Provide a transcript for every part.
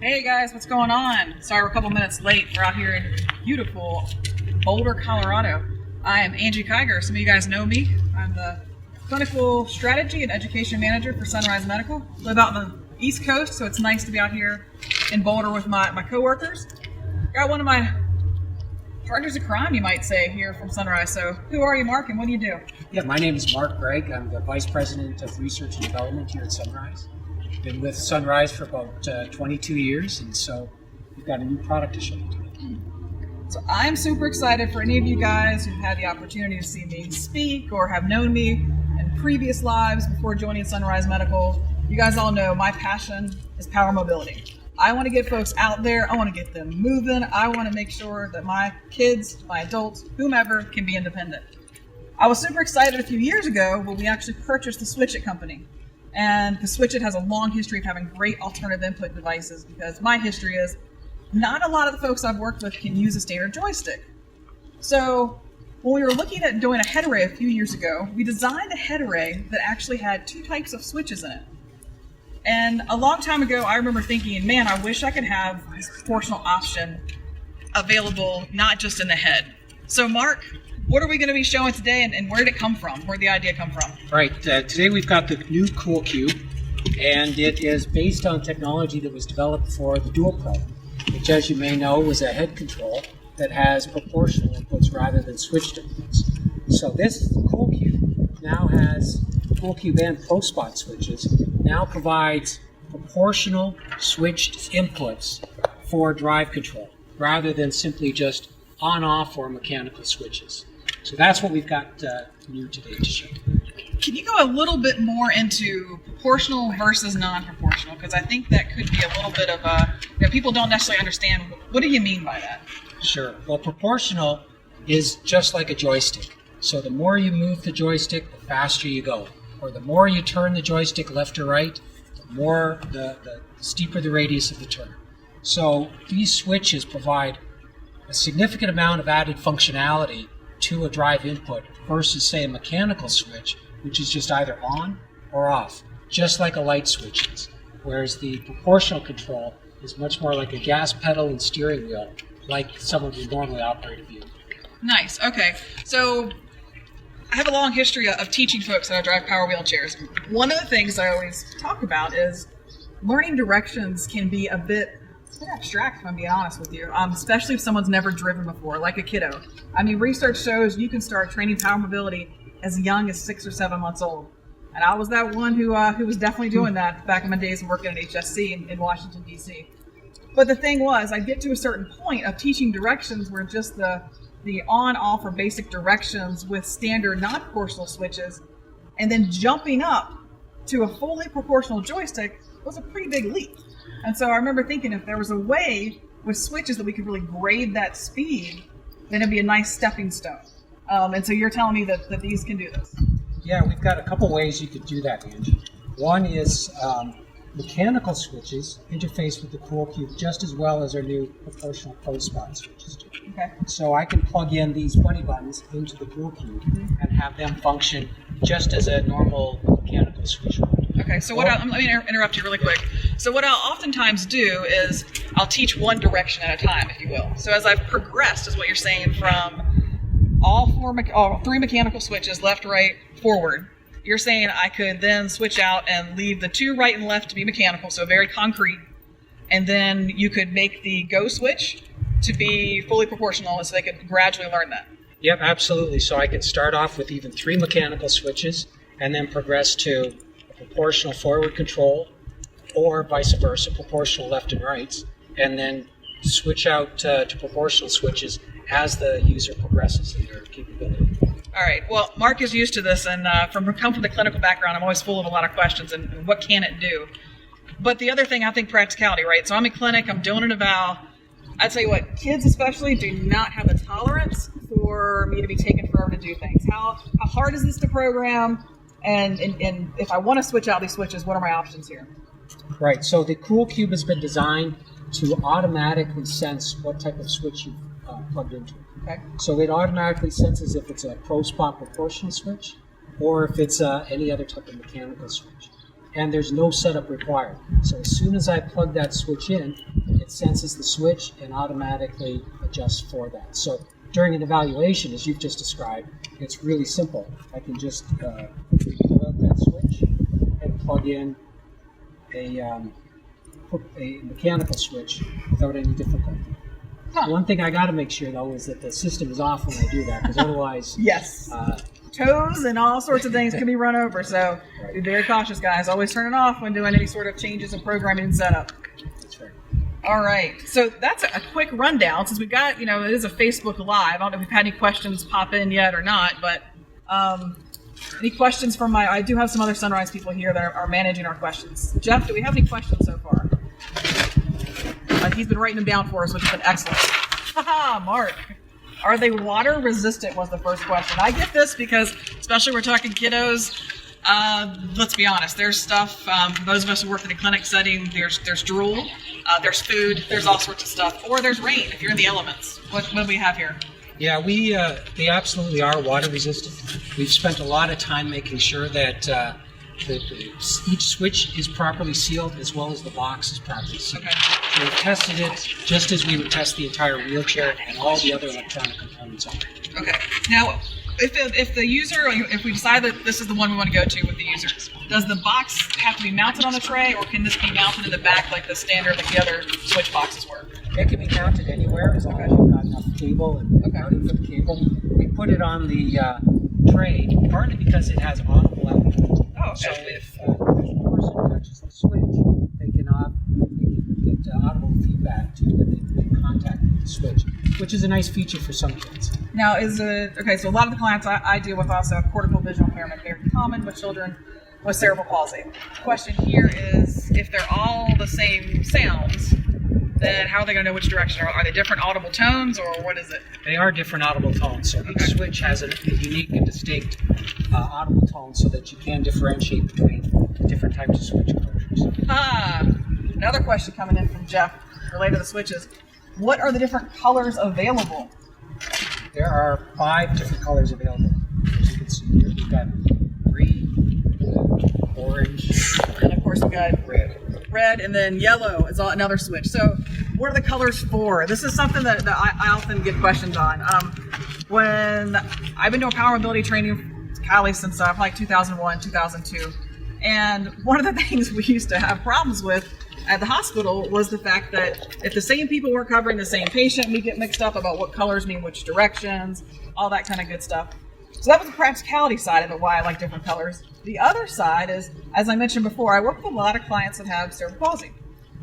Hey guys, what's going on? Sorry we're a couple minutes late. We're out here in beautiful Boulder, Colorado. I am Angie Kiger. Some of you guys know me. I'm the Clinical Strategy and Education Manager for Sunrise Medical. Live out on the East Coast, so it's nice to be out here in Boulder with my coworkers. Got one of my partners in crime, you might say, here from Sunrise. So who are you, Mark, and what do you do? Yeah, my name is Mark Gregg. I'm the Vice President of Research and Development here at Sunrise. Been with Sunrise for about 22 years, and so we've got a new product to show you today. So I'm super excited for any of you guys who've had the opportunity to see me speak or have known me in previous lives before joining Sunrise Medical. You guys all know my passion is power mobility. I want to get folks out there. I want to get them moving. I want to make sure that my kids, my adults, whomever can be independent. I was super excited a few years ago when we actually purchased the Switch company. And the Switch has a long history of having great alternative input devices because my history is not a lot of the folks I've worked with can use a standard joystick. So when we were looking at doing a head array a few years ago, we designed a head array that actually had two types of switches in it. And a long time ago, I remember thinking, man, I wish I could have this proportional option available not just in the head. So Mark, what are we going to be showing today, and where did it come from? Where did the idea come from? Right. Today we've got the new Cool Cube, and it is based on technology that was developed for the Dual Pro, which, as you may know, was a head control that has proportional inputs rather than switched inputs. So this Cool Cube now has Cool Cube and Pro Spot switches, now provides proportional switched inputs for drive control rather than simply just on-off or mechanical switches. So that's what we've got new today to show. Can you go a little bit more into proportional versus non-proportional? Because I think that could be a little bit of people don't necessarily understand. What do you mean by that? Sure. Well, proportional is just like a joystick. So the more you move the joystick, the faster you go. Or the more you turn the joystick left or right, the steeper the radius of the turn. So these switches provide a significant amount of added functionality to a drive input versus, say, a mechanical switch, which is just either on or off, just like a light switch is. Whereas the proportional control is much more like a gas pedal and steering wheel, like someone would normally operate a vehicle. Nice. Okay. So I have a long history of teaching folks how to drive power wheelchairs. One of the things I always talk about is learning directions can be a bit abstract, if I'm being honest with you, especially if someone's never driven before, like a kiddo. I mean, research shows you can start training power mobility as young as 6 or 7 months old. And I was that one who was definitely doing that back in my days of working at HSC in Washington, D.C. But the thing was, I'd get to a certain point of teaching directions where just the on-off or basic directions with standard non-proportional switches, and then jumping up to a fully proportional joystick was a pretty big leap. And so I remember thinking if there was a way with switches that we could really grade that speed, then it'd be a nice stepping stone. And so you're telling me that these can do this? Yeah, we've got a couple ways you could do that, Angie. One is mechanical switches interface with the Cool Cube just as well as our new proportional Pro Spot switches do. Okay. So I can plug in these buddy buttons into the Cool Cube and have them function just as a normal mechanical switch would. Okay, so let me interrupt you really quick. So what I'll oftentimes do is I'll teach one direction at a time, if you will. So as I've progressed, is what you're saying, from all 3 mechanical switches, left, right, forward, you're saying I could then switch out and leave the 2 right and left to be mechanical, so very concrete, and then you could make the go switch to be fully proportional so they could gradually learn that. Yep, absolutely. So I could start off with even 3 mechanical switches and then progress to a proportional forward control or vice versa, proportional left and rights, and then switch out to proportional switches as the user progresses in their capability. All right. Well, Mark is used to this, and come from the clinical background, I'm always full of a lot of questions and what can it do? But the other thing, I think practicality, right? So I'm in clinic, I'm doing an eval. I tell you what, kids especially do not have the tolerance for me to be taking forever to do things. How hard is this to program? And if I want to switch out these switches, what are my options here? Right. So the Cool Cube has been designed to automatically sense what type of switch you've plugged into. Okay. So it automatically senses if it's a Pro Spot proportional switch or if it's any other type of mechanical switch. and there's no setup required. So as soon as I plug that switch in, it senses the switch and automatically adjusts for that. So during an evaluation, as you've just described, it's really simple. I can just pull out that switch and plug in a mechanical switch without any difficulty. Huh. One thing I got to make sure, though, is that the system is off when I do that, because otherwise... Yes. Toes and all sorts of things can be run over, so be very cautious, guys. Always turn it off when doing any sort of changes in programming and setup. That's right. All right, so that's a quick rundown. Since we got, it is a Facebook Live. I don't know if we've had any questions pop in yet or not, but any questions from I do have some other Sunrise people here that are managing our questions. Jeff, do we have any questions so far? He's been writing them down for us, which has been excellent. Haha, Mark. Are they water resistant was the first question. I get this because, especially we're talking kiddos, let's be honest, there's stuff, for those of us who work in a clinic setting, there's drool, there's food, there's all sorts of stuff, or there's rain if you're in the elements. What do we have here? Yeah, they absolutely are water resistant. We've spent a lot of time making sure that each switch is properly sealed as well as the box is properly sealed. Okay. So we've tested it just as we would test the entire wheelchair and all the other electronic components on it. Okay. Now, if the user, if we decide that this is the one we want to go to with the user, does the box have to be mounted on a tray, or can this be mounted in the back like the standard, like the other switch boxes were? It can be mounted anywhere as long as you've got enough cable and routing for the cable. We put it on the tray partly because it has audible output. Oh, okay. So if a person touches the switch, they can get audible feedback to when they make contact with the switch, which is a nice feature for some kids. Now, so a lot of the clients I deal with also have cortical visual impairment, very common with children with cerebral palsy. The question here is, if they're all the same sounds, then how are they going to know which direction? Are they different audible tones, or what is it? They are different audible tones, so each switch has a unique and distinct audible tone so that you can differentiate between different types of switch closures. Another question coming in from Jeff related to the switches. What are the different colors available? There are 5 different colors available. As you can see here, we've got green, blue, orange, and of course we've got red, and then yellow is another switch. So what are the colors for? This is something that I often get questions on. When I've been doing power mobility training, Cali, since like 2001, 2002, and one of the things we used to have problems with at the hospital was the fact that if the same people were covering the same patient, we get mixed up about what colors mean which directions, all that kind of good stuff. So that was the practicality side of it, why I like different colors. The other side is, as I mentioned before, I work with a lot of clients that have cerebral palsy.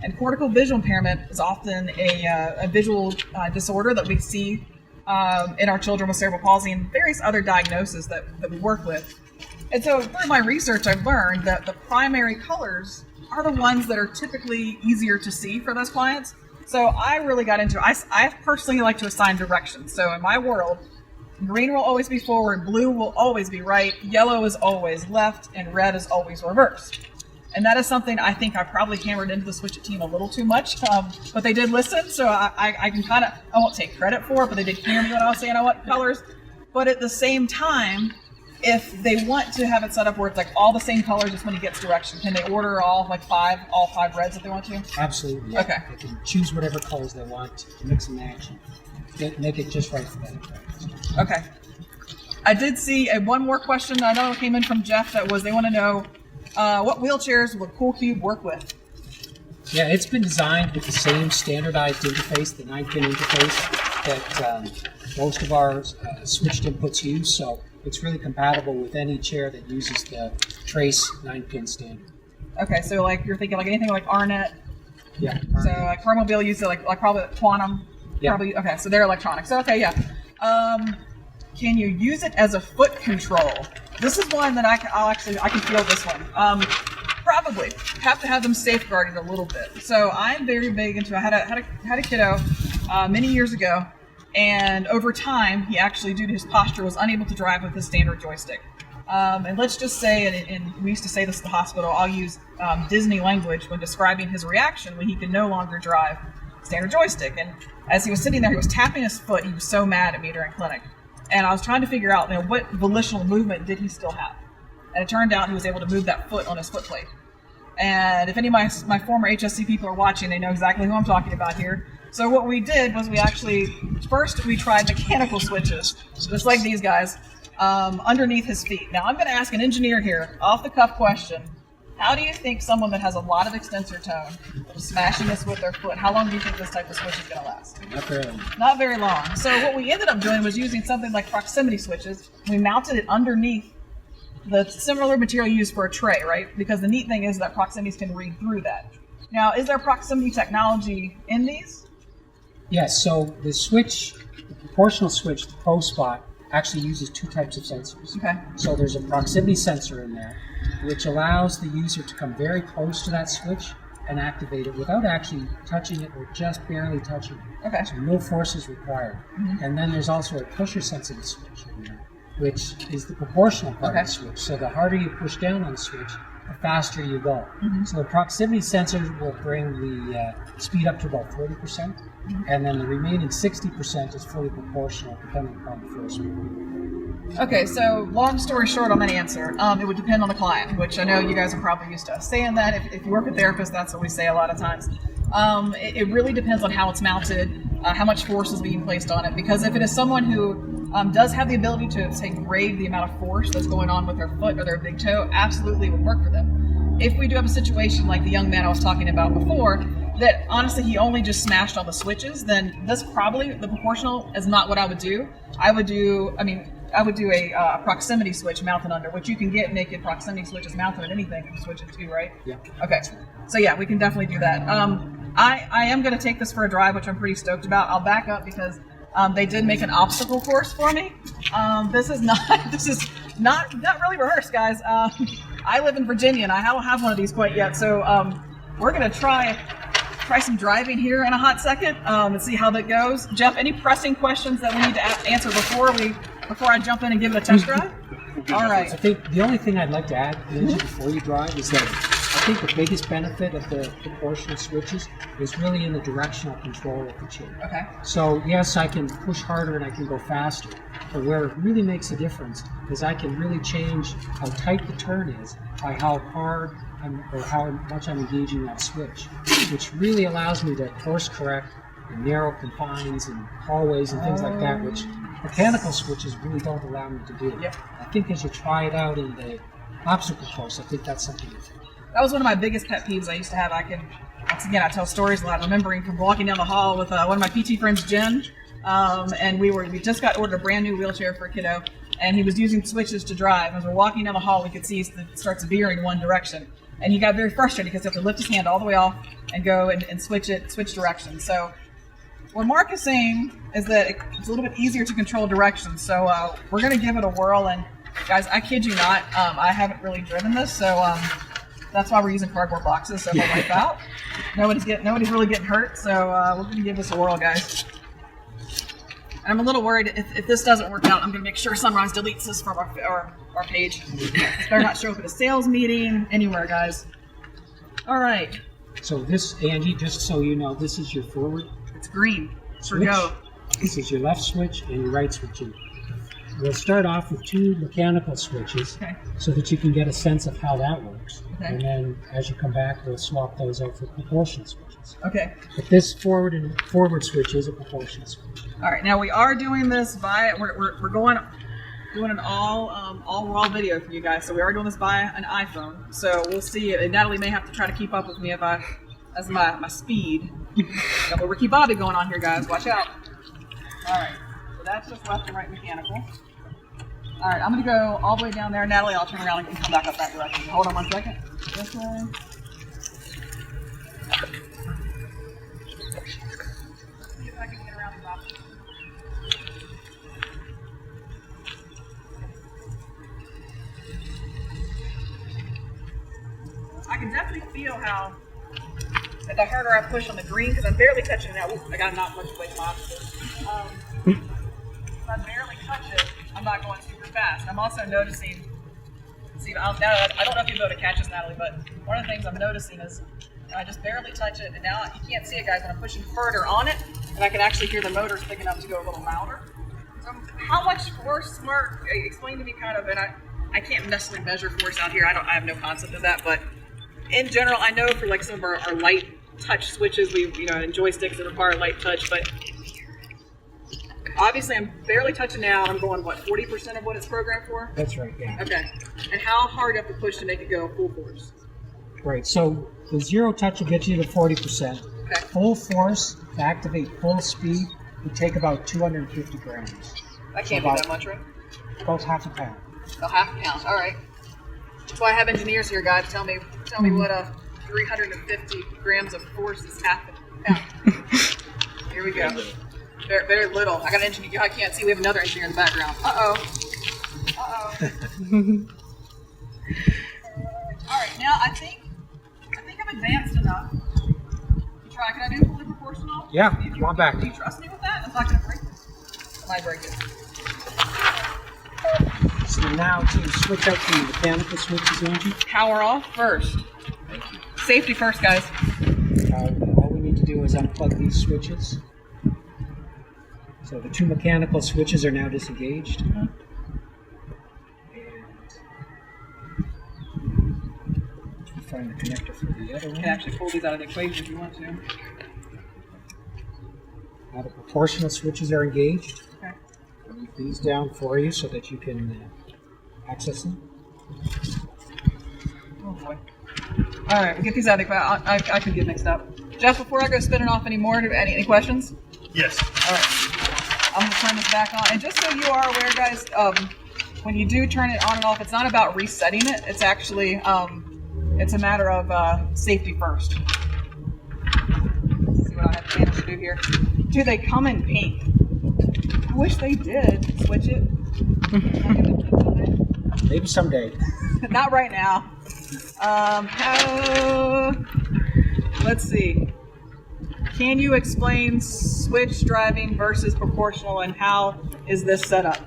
And cortical visual impairment is often a visual disorder that we see in our children with cerebral palsy and various other diagnoses that we work with. And so through my research, I've learned that the primary colors are the ones that are typically easier to see for those clients. So I really got into it. I personally like to assign directions. So in my world, green will always be forward, blue will always be right, yellow is always left, and red is always reverse. And that is something I think I probably hammered into the Switch It team a little too much, but they did listen, so I can kind of, I won't take credit for it, but they did hear me when I was saying I want colors. But at the same time, if they want to have it set up where it's like all the same colors just when he gets direction, can they order all five reds if they want to? Absolutely. Yeah. Okay. They can choose whatever colors they want, mix and match, and make it just right for them. Okay. I did see one more question I know came in from Jeff that was they want to know what wheelchairs will CoolCube work with? Yeah, it's been designed with the same standardized interface, the 9-pin interface that most of our switched inputs use. So it's really compatible with any chair that uses the Trace 9-pin standard. Okay, so like you're thinking like anything like RNet. Yeah. So like Carmobile uses like probably Quantum. Yeah. Probably okay. So they're electronic. So okay, yeah. Can you use it as a foot control? This is one that I can feel this one. Probably have to have them safeguarded a little bit. So I'm very big into. I had a kiddo many years ago, and over time he actually, due to his posture, was unable to drive with his standard joystick. And let's just say, and we used to say this at the hospital, I'll use Disney language when describing his reaction when he could no longer drive standard joystick. And as he was sitting there, he was tapping his foot. He was so mad at me during clinic. And I was trying to figure out, what volitional movement did he still have? And it turned out he was able to move that foot on his foot plate. And if any of my former HSC people are watching, they know exactly who I'm talking about here. So what we did was first we tried mechanical switches, just like these guys, underneath his feet. Now I'm going to ask an engineer here, off the cuff question. How do you think someone that has a lot of extensor tone, smashing this with their foot, how long do you think this type of switch is going to last? Not very long. Not very long. So what we ended up doing was using something like proximity switches. We mounted it underneath the similar material used for a tray, right? Because the neat thing is that proximities can read through that. Now, is there proximity technology in these? Yes, so the switch, the proportional switch, the Pro Spot, actually uses two types of sensors. Okay. So there's a proximity sensor in there, which allows the user to come very close to that switch and activate it without actually touching it or just barely touching it. Okay. So no force is required. Mm-hmm. And then there's also a pusher sensitive switch in there, which is the proportional part of the switch. So the harder you push down on the switch, the faster you go. Mm-hmm. So the proximity sensor will bring the speed up to about 40%, mm-hmm. and then the remaining 60% is fully proportional depending upon the force. Okay, so long story short on that answer, it would depend on the client, which I know you guys are probably used to us saying that. If you work with therapists, that's what we say a lot of times. It really depends on how it's mounted, how much force is being placed on it, because if it is someone who does have the ability to, say, grade the amount of force that's going on with their foot or their big toe, absolutely would work for them. If we do have a situation like the young man I was talking about before, that honestly he only just smashed all the switches, then this probably, the proportional is not what I would do. I would do a proximity switch mounted under, which you can get naked proximity switches mounted on anything you can switch it to, right? Yeah. Okay. So yeah, we can definitely do that. I am going to take this for a drive, which I'm pretty stoked about. I'll back up because they did make an obstacle course for me. This is not really rehearsed, guys. I live in Virginia and I don't have one of these quite yet. So we're going to try some driving here in a hot second and see how that goes. Jeff, any pressing questions that we need to answer before I jump in and give it a test drive? All right. I think the only thing I'd like to add, Lindsay, before you drive, is that I think the biggest benefit of the proportional switches is really in the directional control of the chair. Okay. So yes, I can push harder and I can go faster, but where it really makes a difference is I can really change how tight the turn is by how hard or how much I'm engaging that switch, which really allows me to course correct in narrow confines and hallways and things like that, which mechanical switches really don't allow me to do. Yep. I think as you try it out in the obstacle course, I think that's something. That was one of my biggest pet peeves I used to have. I tell stories a lot, remembering from walking down the hall with one of my PT friends, Jen, and we just got ordered a brand new wheelchair for a kiddo, and he was using switches to drive. As we're walking down the hall, we could see it starts veering one direction. And he got very frustrated because he had to lift his hand all the way off and go and switch directions. So what Mark is saying is that it's a little bit easier to control directions. So we're going to give it a whirl. And guys, I kid you not, I haven't really driven this. So that's why we're using cardboard boxes. So if I wipe out, nobody's really getting hurt. So we're going to give this a whirl, guys. And I'm a little worried if this doesn't work out, I'm going to make sure Sunrise deletes this from our page. Better not show up at a sales meeting, anywhere, guys. All right. So this, Angie, just so you know, this is your forward. It's green. Switch. Go. This is your left switch and your right switch. We'll start off with two mechanical switches, so that you can get a sense of how that works. Okay. And then as you come back, we'll swap those out for proportional switches. Okay. But this forward switch is a proportional switch. All right. Now we are doing this we're doing an all raw video for you guys. So we are doing this by an iPhone. So we'll see. And Natalie may have to try to keep up with me as my speed. Got a little Ricky Bobby going on here, guys. Watch out. All right. So that's just left and right mechanical. All right, I'm going to go all the way down there. Natalie, I'll turn around and come back up that direction. Hold on 1 second. This way. See if I can get around the top. I can definitely feel how the harder I push on the green, because I'm barely touching it now. Ooh, I got not much weight in my if I barely touch it, I'm not going super fast. I'm also noticing, I don't know if you'll be able to catch this, Natalie, but one of the things I'm noticing is I just barely touch it, and now you can't see it, guys, when I'm pushing further on it, and I can actually hear the motors picking up to go a little louder. So how much force, Mark, explain to me kind of, and I can't necessarily measure force out here. I have no concept of that, but in general, I know for like some of our light touch switches, and joysticks that require light touch, but obviously I'm barely touching now. I'm going, what, 40% of what it's programmed for? That's right, yeah. Okay. And how hard do you have to push to make it go full force? Right, so the zero touch will get you to 40%. Okay. Full force, to activate full speed, would take about 250 grams. That can't be that much, right? About half a pound. Oh, half a pound. All right. That's why I have engineers here, guys. Tell me what 350 grams of force is half a pound. Here we go. Very, very little. I got an engineer. I can't see. We have another engineer in the background. Uh-oh. All right. Now I think I'm advanced enough. Can I do fully proportional? Yeah. Come on back. Do you trust me with that? I'm not going to break it. I might break it. So now to switch out the mechanical switches, Angie. Power off first. Thank you. Safety first, guys. All we need to do is unplug these switches. So the two mechanical switches are now disengaged. Mm-hmm. And find the connector for the other You one. can actually pull these out of the equation if you want to. Now the proportional switches are engaged. Okay. I'll leave these down for you so that you can access them. Oh boy. All right, we'll get these out of the equation. I could get mixed up. Jeff, before I go spinning off any more, any questions? Yes. All right. I'm going to turn this back on. And just so you are aware, guys, when you do turn it on and off, it's not about resetting it. It's actually, it's a matter of safety first. Let's see what I have managed to do here. Do they come in pink? I wish they did. Switch it. Maybe someday. Not right now. Let's see. Can you explain switch driving versus proportional and how is this set up?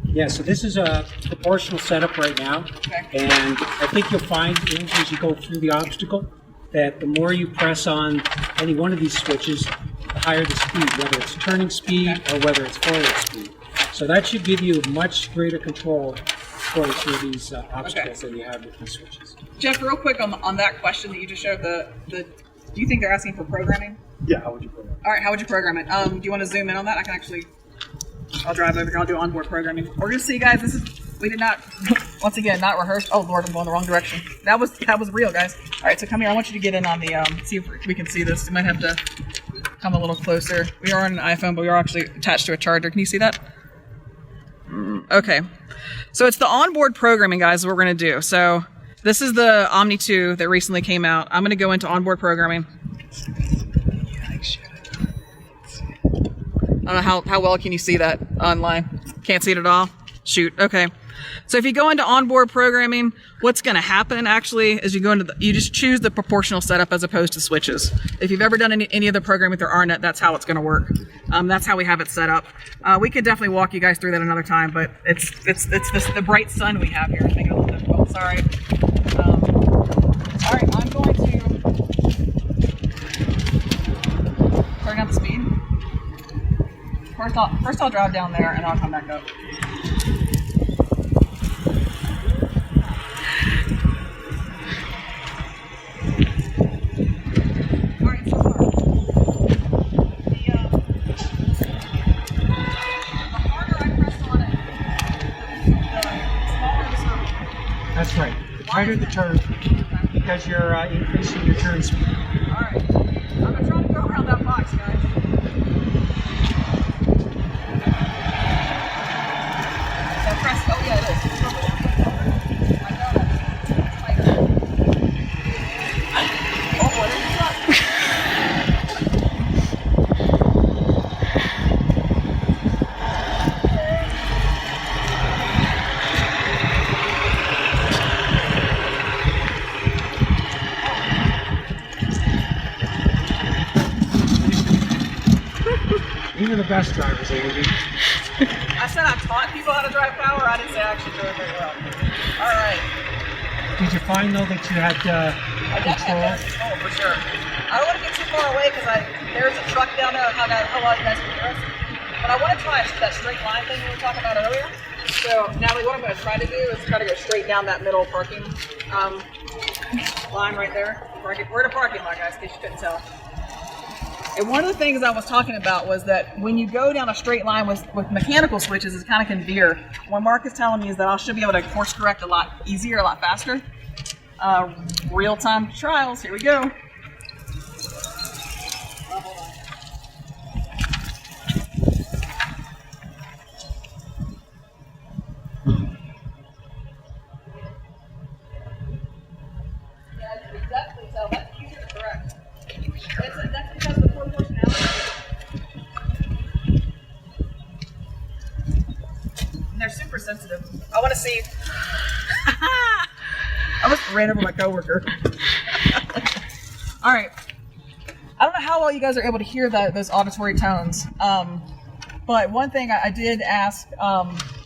Yeah, so this is a proportional setup right now. Okay. And I think you'll find, Angie, as you go through the obstacle, that the more you press on any one of these switches, the higher the speed, whether it's turning speed or whether it's forward speed. So that should give you much greater control going through these obstacles than you have with these switches. Jeff, real quick on that question that you just showed, do you think they're asking for programming? Yeah, how would you program? All right, how would you program it? Do you want to zoom in on that? I'll drive over here. I'll do onboard programming. We're gonna see, guys. We did not, once again, not rehearse. Oh Lord, I'm going the wrong direction. That was real, guys. All right, so come here. I want you to get in on the see if we can see this. You might have to come a little closer. We are on an iPhone, but we are actually attached to a charger. Can you see that? Okay. So it's the onboard programming, guys, what we're going to do. So this is the Omni 2 that recently came out. I'm going to go into onboard programming. I don't know how well can you see that online? Can't see it at all? Shoot. Okay. So if you go into onboard programming, what's going to happen actually is you go into you just choose the proportional setup as opposed to switches. If you've ever done any of the programming through RNet, that's how it's going to work. That's how we have it set up. We could definitely walk you guys through that another time, but it's the bright sun we have here. I think it's a little difficult. Sorry. All right, I'm going to turn up the speed. First I'll drive down there and I'll come back up. That's right. The tighter the turn, because you're increasing your turn speed. All right. I'm going to try to go around that box, guys. So press, oh yeah, it is. I know that's tight. Oh boy, there's a truck. Even the best drivers, Andy. I said I taught people how to drive power. I didn't say I actually drove very well. All right. Did you find though that you had I definitely have better control for sure. I don't want to get too far away because there's a truck down there. How well you guys can hear us. But I want to try that straight line thing we were talking about earlier. So Natalie, what I'm going to try to do is try to go straight down that middle parking line right there. We're in a parking lot, guys, in case you couldn't tell. And one of the things I was talking about was that when you go down a straight line with mechanical switches, it kind of can veer. What Mark is telling me is that I should be able to course correct a lot easier, a lot faster. Real-time trials, here we go. Definitely tell that's easier to correct. That's because of the proportionality. And they're super sensitive. I want to see. I almost ran over my coworker. All right. I don't know how well you guys are able to hear those auditory tones. But one thing I did ask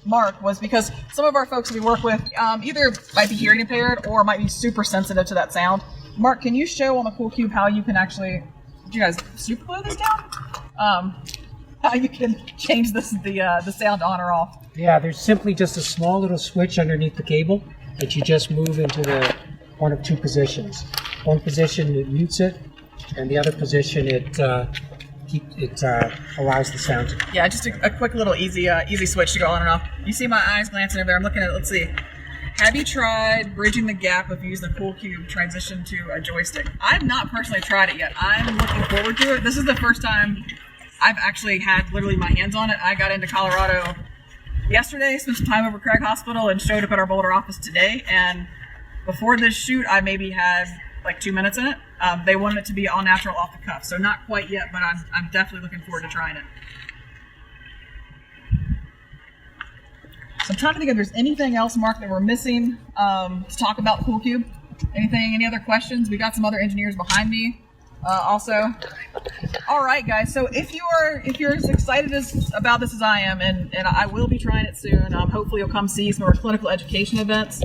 Mark was because some of our folks we work with either might be hearing impaired or might be super sensitive to that sound. Mark, can you show on the Cool Cube how you can actually, did you guys super glue this down? How you can change the sound on or off? Yeah, there's simply just a small little switch underneath the cable that you just move into one of two positions. One position it mutes it, and the other position it allows the sound to. Yeah, just a quick little easy switch to go on and off. You see my eyes glancing over there. I'm looking at it. Let's see. Have you tried bridging the gap if you use the Cool Cube transition to a joystick? I've not personally tried it yet. I'm looking forward to it. This is the first time I've actually had literally my hands on it. I got into Colorado yesterday, spent some time over Craig Hospital, and showed up at our Boulder office today. And before this shoot, I maybe had like 2 minutes in it. They wanted it to be all natural off the cuff, so not quite yet, but I'm definitely looking forward to trying it. So I'm trying to think if there's anything else, Mark, that we're missing to talk about Cool Cube. Any other questions? We got some other engineers behind me also. All right, guys. So if you're as excited about this as I am, and I will be trying it soon. Hopefully you'll come see some of our clinical education events.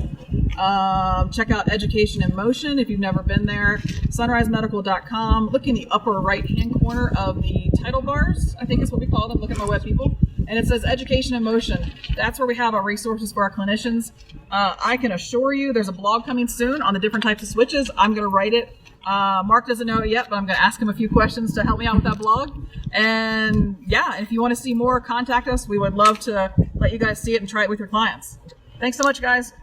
Check out Education in Motion if you've never been there. sunrisemedical.com. Look in the upper right-hand corner of the title bars, I think is what we call them. Look at my web, people. And it says Education in Motion. That's where we have our resources for our clinicians. I can assure you there's a blog coming soon on the different types of switches. I'm going to write it. Mark doesn't know it yet, but I'm going to ask him a few questions to help me out with that blog. And yeah, if you want to see more, contact us. We would love to let you guys see it and try it with your clients. Thanks so much, guys.